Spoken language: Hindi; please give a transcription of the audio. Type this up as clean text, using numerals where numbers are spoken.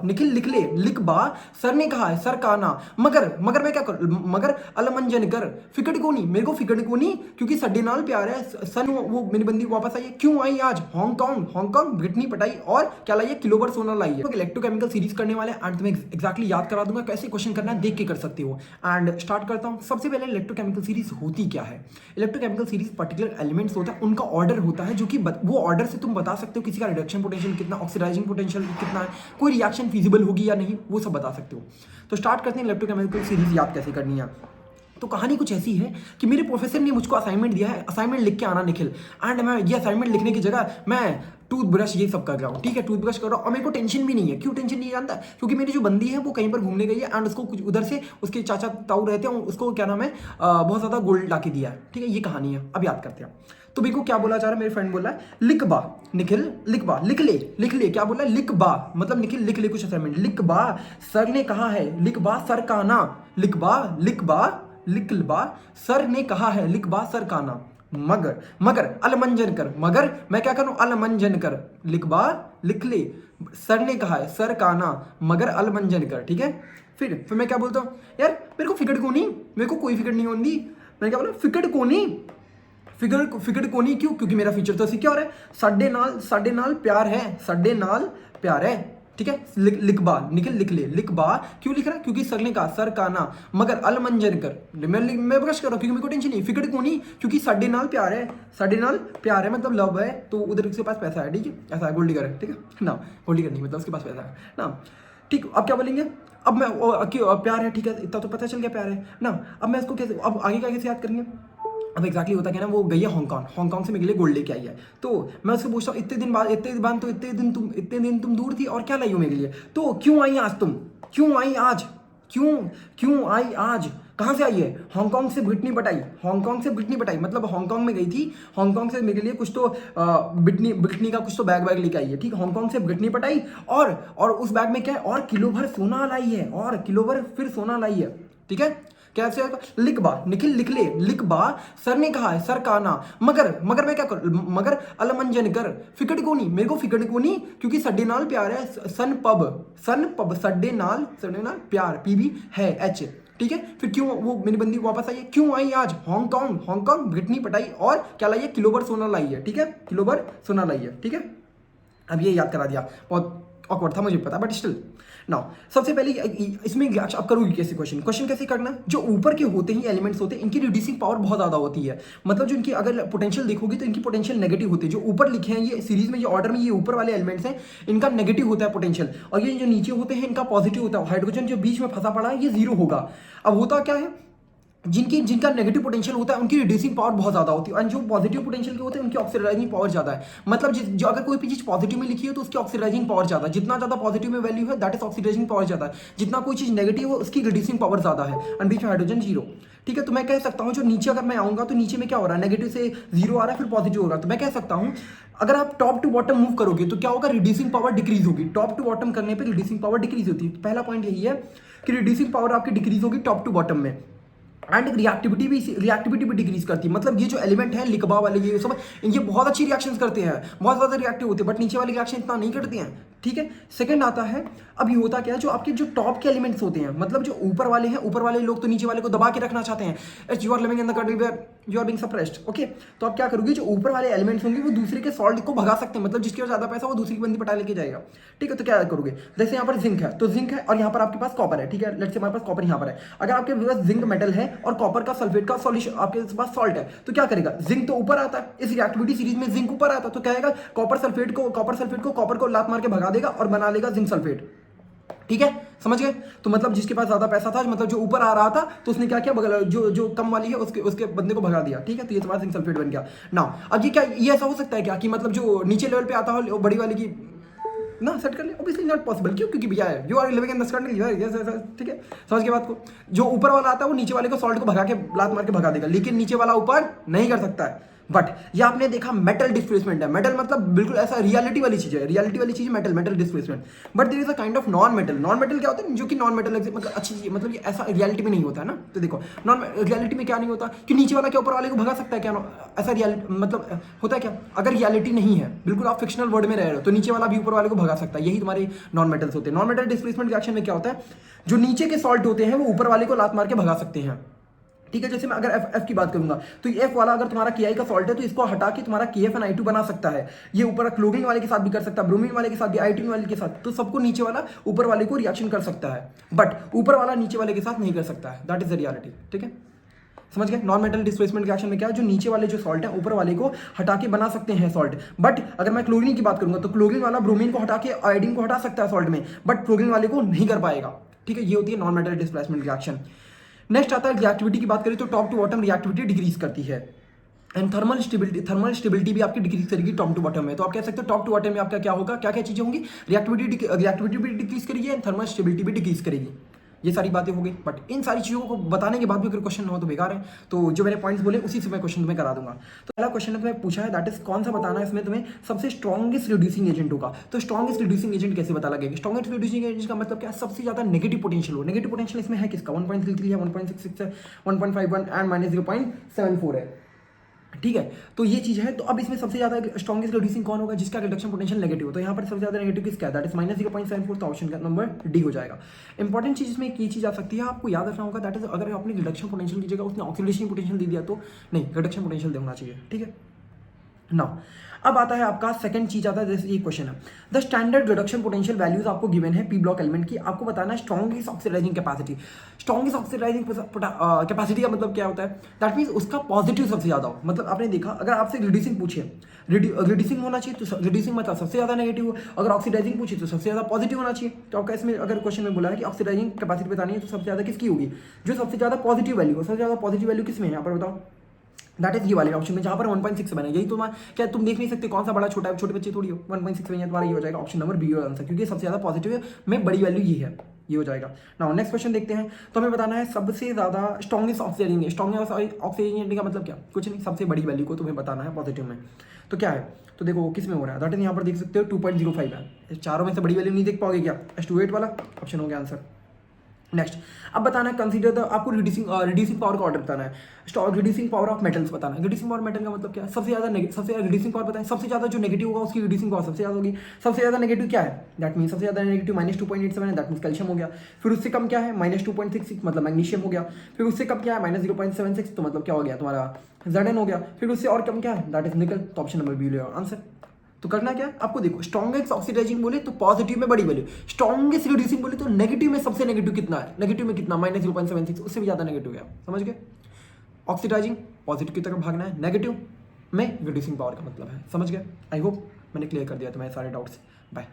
निखिल लिख ले, लिख बा सर ने कहा है, सर का ना, मगर मैं क्या कर, मगर अलमंजन कर, फिकड़ को नहीं, मेरे को फिकड़ को नहीं क्योंकि सड्डे नाल प्यार है, सन वो मेरी बंदी वापस आई है, क्यों आई आज, हांगकांग भिटनी पटाई और क्या लाई है, किलोबर सोना लाई है। इलेक्ट्रोकेमिकल सीरीज करने वाले एंड तुम्हें एग्जैक्टली याद करा दूंगा कैसे क्वेश्चन करना है, देख के कर सकते हो। एंड स्टार्ट करता हूं। सबसे पहले इलेक्ट्रोकेमिकल सीरीज होती क्या है। इलेक्ट्रोकेमिकल सीरीज पर्टिकुलर एलिमेंट्स होता है, उनका ऑर्डर होता है, जो कि वो ऑर्डर से तुम बता सकते हो किसी का रिडक्शन पोटेंशियल कितना, ऑक्सीडाइजिंग पोटेंशियल कितना है, कोई रिएक्शन फिजिबल होगी या नहीं, वो सब बता सकते हो। तो स्टार्ट करते हैं इलेक्ट्रोकेमिकल सीरीज याद कैसे करनी है। तो कहानी कुछ ऐसी है कि मेरे प्रोफेसर ने मुझको असाइनमेंट दिया है, असाइनमेंट लिख के आना निखिल, एंड मैं ये असाइनमेंट लिखने की जगह मैं टूथब्रश ये सब कर रहा हूँ, ठीक है, टूथब्रश कर रहा हूँ और मेरे को टेंशन भी नहीं है। क्यों टेंशन नहीं जानता, क्योंकि मेरी जो बंदी है वो कहीं पर घूमने गई है एंड उसको कुछ उधर से उसके चाचा ताऊ रहते हैं, उसको क्या नाम है बहुत ज़्यादा गोल्ड ला के दिया है, ठीक है, ये कहानी है। अब याद करते हैं। तो मेरे को क्या बोला जा रहा है, मेरे फ्रेंड बोला है लिख बा निखिल, लिख बा, लिख ले, क्या बोला, लिख बा मतलब निखिल लिख ले कुछ असाइनमेंट, लिख बा सर ने कहा है, लिख बा सर का ना, लिख बा सर ने कहा है, लिख बा सर का ना, मगर अलमंजन कर, मगर मैं क्या करूं, अलमंजन कर, लिख बा लिख ले, सर ने कहा है, सर का ना, मगर अलमंजन कर, ठीक है। फिर मैं क्या बोलता हूँ, यार मेरे को फिक्र को नहीं, मेरे को कोई फिक्र नहीं होती, मैं क्या बोला, फिक्र को नहीं, फिक्र को नहीं, क्यों, क्योंकि मेरा फ्यूचर तो सिक्योर है, साडे नाल प्यार है, साडे नाल प्यार है, ठीक है। लिख बा निखिल लिख ले, लिख बा क्यों लिख रहा है, क्योंकि सर ने कहा, सर का ना, मगर अलमंजन कर, मैं ब्रश कर रहा हूँ क्योंकि मेरे को टेंशन नहीं, फिक्र को नहीं क्योंकि साडे नाल प्यार है, साडे नाल प्यार है मतलब लव है, तो उधर उसके पास पैसा है, ठीक है, ऐसा है, गोल्ड डिगर है, ठीक है ना, गोल्ड डिगर नहीं मतलब उसके पास पैसा है ना, ठीक। अब क्या बोलेंगे, अब मैं प्यार है, ठीक है, इतना तो पता चल गया प्यार है ना। अब मैं इसको कैसे, अब आगे का कैसे याद करेंगे। अब एक्जैक्टली होता क्या ना, वो गई है हांगकांग से मेरे लिए गोल्ड लेके आई है, तो मैं उसको पूछता हूँ इतने दिन तुम दूर थी और क्या लाई हो मेरे लिए, तो क्यों आई आज तुम, क्यों आई आज, क्यों आई आज, कहाँ से आई है, हांगकांग से भिटनी पटाई मतलब हांगकांग में गई थी, हांगकांग से मेरे लिए कुछ तो बिटनी का कुछ तो बैग लेके आई है, ठीक, हांगकांग से भिटनी पटाई और उस बैग में क्या है, और किलो भर सोना लाई है, और किलो भर फिर सोना लाई है, ठीक है। कैसे लिख बा निखिल लिख ले, लिख बा सर ने कहा है, सर का ना, मगर मैं क्या कर, मगर अलमंजन कर, फिकड़ को नहीं, मेरे को फिकड़ को नहीं क्योंकि सड्डे नाल प्यार है, सन पब सड्डे नाल प्यार पीबी है एच, ठीक है। फिर क्यों वो मेरी बंदी वापस आई है, क्यों आई आज, हांगकांग भिटनी पटाई और क्या लाई है, किलोबर सोना लाई है, ठीक है, किलोबर सोना लाई है, ठीक है। अब ये याद करा दिया, बहुत ऑकवर्ड था मुझे पता, बट स्टिल नाउ सबसे पहले इसमें अब करोगे कैसे क्वेश्चन कैसे करना, जो ऊपर के होते हैं एलिमेंट्स होते हैं, इनकी रिड्यूसिंग पावर बहुत ज़्यादा होती है, मतलब जो इनकी अगर पोटेंशियल देखोगे तो इनकी पोटेंशियल नेगेटिव होती है, जो ऊपर लिखे हैं ये सीरीज में, ये ऑर्डर में, ये ऊपर वाले एलिमेंट्स हैं, इनका नेगेटिव होता है पोटेंशियल, और ये जो नीचे होते हैं इनका पॉजिटिव होता है, हाइड्रोजन जो बीच में फंसा पड़ा है ये जीरो होगा। अब होता क्या है, जिनका नेगेटिव पोटेंशियल होता है उनकी रिड्यूसिंग पावर बहुत ज़्यादा होती है, और जो पॉजिटिव पोटेंशियल के होते हैं उनकी ऑक्सीडाइजिंग पावर ज़्यादा है, मतलब जो अगर कोई भी चीज़ पॉजिटिव में लिखी है तो उसकी ऑक्सीडाइजिंग पावर ज़्यादा है, जितना ज़्यादा पॉजिटिव में वैल्यू है दैट इज ऑक्सीडाइजिंग पावर ज़्यादा है, जितना कोई चीज़ नेगेटिव है उसकी रिड्यूसिंग पावर ज़्यादा है, और बीच में हाइड्रोजन जीरो, ठीक है। तो मैं कह सकता हूँ जो नीचे अगर मैं आऊँगा तो नीचे में क्या हो रहा है, नेगेटिव से जीरो आ रहा है फिर पॉजिटिव हो रहा है, तो मैं कह सकता हूँ अगर आप टॉप टू बॉटम मूव करोगे तो क्या होगा, रिड्यूसिंग पावर डिक्रीज होगी, टॉप टू बॉटम करने पर रिड्यूसिंग पावर डिक्रीज होती है। पहला पॉइंट यही है कि रिड्यूसिंग पावर आपकी डिक्रीज होगी टॉप टू बॉटम में, एंड रिएक्टिविटी भी डिक्रीज करती है, मतलब ये जो एलिमेंट है लिखबा वाले ये सब ये बहुत अच्छी रिएक्शंस करते हैं, बहुत ज़्यादा रिएक्टिव होते हैं, बट नीचे वाले रिएक्शन इतना नहीं करते हैं, ठीक है। सेकंड आता है, अब ये होता क्या है, जो आपके जो टॉप के एलिमेंट्स होते हैं, मतलब जो ऊपर वाले हैं, ऊपर वाले लोग तो नीचे वाले को दबा के रखना चाहते हैं, you are living in the country where you are being suppressed, okay. तो आप क्या करोगे, जो ऊपर वाले एलिमेंट्स होंगे वो दूसरे के सॉल्ट को भगा सकते हैं, मतलब जिसके पास ज़्यादा पैसा वो दूसरी बंदी पटा लेके जाएगा, ठीक है। तो क्या करोगे, जैसे यहाँ पर जिंक है तो जिंक है और यहाँ पर आपके पास कॉपर है, ठीक है, लेट्स से हमारे पास कॉपर यहाँ पर है, अगर आपके पास जिंक मेटल है और कॉपर का सल्फेट का सॉल्यूशन आपके पास सॉल्ट है, तो क्या करेगा, जिंक तो ऊपर आता है, इस रिएक्टिविटी सीरीज में जिंक ऊपर आता है, तो क्या आएगा, कॉपर सल्फेट को कॉपर को लात मार के भगा देगा और बना लेगा जिंक सल्फेट, ठीक है, समझ गए। तो मतलब जिसके पास ज्यादा पैसा था, मतलब जो ऊपर आ रहा था तो उसने क्या किया, बगल जो कम वाली है उसके बंदे को भगा दिया, ठीक है, तो ये तुम्हारा जिंक सल्फेट बन गया ना। अब ये ऐसा हो सकता है क्या कि मतलब जो नीचे लेवल पे आता हो बड़ी वाली की ना सेट कर ले, ऑब्वियसली नॉट पॉसिबल, क्यों, क्योंकि भैया है you are living in the sky, ठीक है, समझ के बात को। जो ऊपर वाला आता है वो नीचे वाले को सॉल्ट को भगा के लात मार के भगा देगा, लेकिन नीचे वाला ऊपर नहीं कर सकता है, बट ये आपने देखा मेटल डिस्प्लेसमेंट है, मेटल मतलब बिल्कुल ऐसा रियलिटी वाली चीज है, रियलिटी वाली चीज metal, metal displacement. But there is a kind of non metal, non metal क्या होता है जो कि नॉन मेटल मतलब अच्छी चीज, मतलब ये ऐसा रियलिटी में नहीं होता है ना। तो देखो नॉन रियलिटी में क्या नहीं होता कि नीचे वाला क्या ऊपर वाले को भगा सकता है क्या, ऐसा रियलिटी मतलब होता है क्या, अगर रियलिटी नहीं है, बिल्कुल आप फिक्शनल वर्ल्ड में रह रहे हो तो नीचे वाला भी ऊपर वाले को भगा सकता है, यही तुम्हारे नॉन मेटल्स होते हैं। नॉन मेटल डिस्प्लेसमेंट रिएक्शन में क्या होता है, जो नीचे के सॉल्ट होते हैं वो ऊपर वाले को लात मार के भगा सकते हैं, ठीक है। जैसे मैं अगर एफ की बात करूंगा तो एफ वाला अगर तुम्हारा के का सॉल्ट है तो इसको हटा के तुम्हारा के एफ एन आई टू बना सकता है, ये ऊपर क्लोरीन वाले के साथ भी कर सकता है, ब्रोमीन वाले के साथ भी, आयोडीन वाले के साथ, तो सबको नीचे वाला ऊपर वाले को रिएक्शन कर सकता है, बट ऊपर वाला नीचे वाले के साथ नहीं कर सकता है, दैट इज द रियलिटी, ठीक है। समझ गए। नॉन मेटल डिस्प्लेसमेंट रिएक्शन में क्या है, जो नीचे वाले जो सॉल्ट है ऊपर वाले को हटा के बना सकते हैं सॉल्ट, बट अगर मैं क्लोरीन की बात करूंगा तो क्लोरीन वाला ब्रोमीन को हटा के आयोडीन को हटा सकता है सॉल्ट में, बट क्लोरीन वाले को नहीं कर पाएगा, ठीक है। ये होती है non metal displacement reaction. Next आता है रिएक्टिविटी की बात करें तो top to bottom reactivity decrease करती है, एंड थर्मल स्टेबिलिटी भी आपकी डिक्रीज करेगी टॉप टू बॉटम में। तो आप कह सकते हो टॉप टू बॉटम में आपका क्या होगा, क्या क्या चीजें होंगी, रिएक्टिविटी भी डिक्रीज करेगी एंड थर्मल स्टेबिलिटी भी डिक्रीज करेगी। ये सारी बातें हो गई, बट इन सारी चीज़ों को बताने के बाद भी अगर क्वेश्चन हो तो बेकार है, तो जो मैंने पॉइंट्स बोले उसी से मैं क्वेश्चन तुम्हें करा दूंगा। तो पहला क्वेश्चन तुम्हें पूछा है दैट इज कौन सा बताना है इसमें तुम्हें सबसे स्ट्रॉन्गेस्ट रिड्यूसिंग एजेंट होगा। तो स्ट्रॉन्गेस्ट रिड्यूसिंग एजेंट कैसे पता लगेगा, स्ट्रॉन्गेस्ट रिड्यूसिंग एजेंट का मतलब क्या है, सबसे ज्यादा नेगेटिव पोटेंशियल हो। नेगेटिव पोटेंशियल इसमें है किसका, 1.33 है, 1.66 है, 1.51 एंड -0.74 है, ठीक है। तो ये चीज है। तो अब इसमें सबसे ज्यादा स्ट्रॉन्गेस्ट रिड्यूसिंग कौन होगा, जिसका रिडक्शन पोटेंशियल नेगेटिव हो। तो यहाँ पर सबसे ज्यादा नेगेटिव किसका है, दैट इज -0.74, तो ऑप्शन का नंबर डी हो जाएगा। इंपॉर्टेंट चीज इसमें एक ये चीज आ सकती है, आपको याद रखना होगा, दैट इज अगर आपने रिडक्शन पोटेंशियल की जगह उसने ऑक्सीडेशन पोटेंशियल दे दिया तो नहीं, रिडक्शन पोटेंशियल देना चाहिए, ठीक है ना। अब आता है आपका सेकंड चीज आता है, जैसे ये क्वेश्चन है, the standard reduction potential values आपको गिवन है पी ब्लॉक एलिमेंट की, आपको बताना है strongest oxidising capacity. Strongest oxidising capacity का मतलब क्या होता है, दैट मीन्स उसका पॉजिटिव सबसे ज्यादा हो। मतलब आपने देखा अगर आपसे रिड्यूसिंग पूछे, रिड्यूसिंग होना चाहिए तो रिड्यूसिंग मतलब सबसे ज्यादा नेगेटिव हो, अगर ऑक्सीडाइजिंग पूछे तो सबसे ज्यादा पॉजिटिव होना चाहिए। तो आपका इसमें अगर क्वेश्चन में बोला है कि ऑक्सीडाइजिंग कैपेसिटी बतानी है तो सबसे ज्यादा किसकी होगी, जो सबसे ज्यादा पॉजिटिव वैल्यू हो। सबसे ज्यादा पॉजिटिव वैल्यू किसमें है यहाँ पर बताओ, दैट इज ये वाले ऑप्शन में जहां पर 1.6 बना है। यही तुम्हारा क्या तुम देख नहीं सकते कौन सा बड़ा छोटा है, छोटे बच्चे थोड़ी हो, 1.6 में तुम्हारा ये हो जाएगा ऑप्शन नंबर बी हो आंसर, क्योंकि सबसे ज्यादा पॉजिटिव में बड़ी वैल्यू ये है, ये हो जाएगा। नाउ नेक्स्ट क्वेश्चन देखते हैं। तो हमें बताना है सबसे ज्यादा स्ट्रॉन्गेस्ट ऑक्सीडाइजिंग, स्ट्रॉन्गेस्ट ऑक्सीडाइजिंग का मतलब क्या, कुछ नहीं, सबसे बड़ी वैल्यू को तुम्हें बताना है पॉजिटिव में। तो क्या है, तो देखो किस में हो रहा है, दैट इज यहाँ पर देख सकते हो 2.05 है। चारों में से बड़ी वैल्यू नहीं देख पाओगे क्या, S28 वाला ऑप्शन हो गया आंसर। नेक्स्ट अब बताना है कंसीडर द, आपको रिड्यूसिंग पावर का ऑर्डर बताना है, रिड्यूसिंग पावर ऑफ मेटल्स बताना है। रिड्यूसिंग पावर मेटल का मतलब क्या है, सबसे ज्यादा रिड्यूसिंग पावर बताएं, सबसे ज्यादा जो नेगेटिव होगा उसकी रिड्यूसिंग पावर सबसे ज्यादा होगी। सबसे ज्यादा नेगेटिव क्या है, दैट मीन सबसे ज्यादा नेगेटिव -2.87 है, दैट मीन कैल्शियम हो गया। फिर उससे कम क्या है, -2.66 मतलब मैग्नीशियम हो गया। फिर उससे कम क्या है, -0.76 तो मतलब क्या हो गया तुम्हारा Zn हो गया। फिर उससे और कम क्या है, दैट इज निकल, तो ऑप्शन नंबर बी ले आंसर। तो करना क्या है आपको, देखो स्ट्रॉन्गेस्ट ऑक्सीडाइजिंग बोले तो पॉजिटिव में बड़ी वैल्यू, स्ट्रॉन्गेस्ट रिड्यूसिंग बोले तो नेगेटिव में सबसे नेगेटिव कितना है, नेगेटिव में कितना -0.76, उससे भी ज्यादा नेगेटिव है, समझ गए। ऑक्सीडाइजिंग पॉजिटिव की तरफ भागना है, नेगेटिव में रिड्यूसिंग पावर का मतलब है, समझ गए। आई होप मैंने क्लियर कर दिया तुम्हारे सारे डाउट्स। बाय।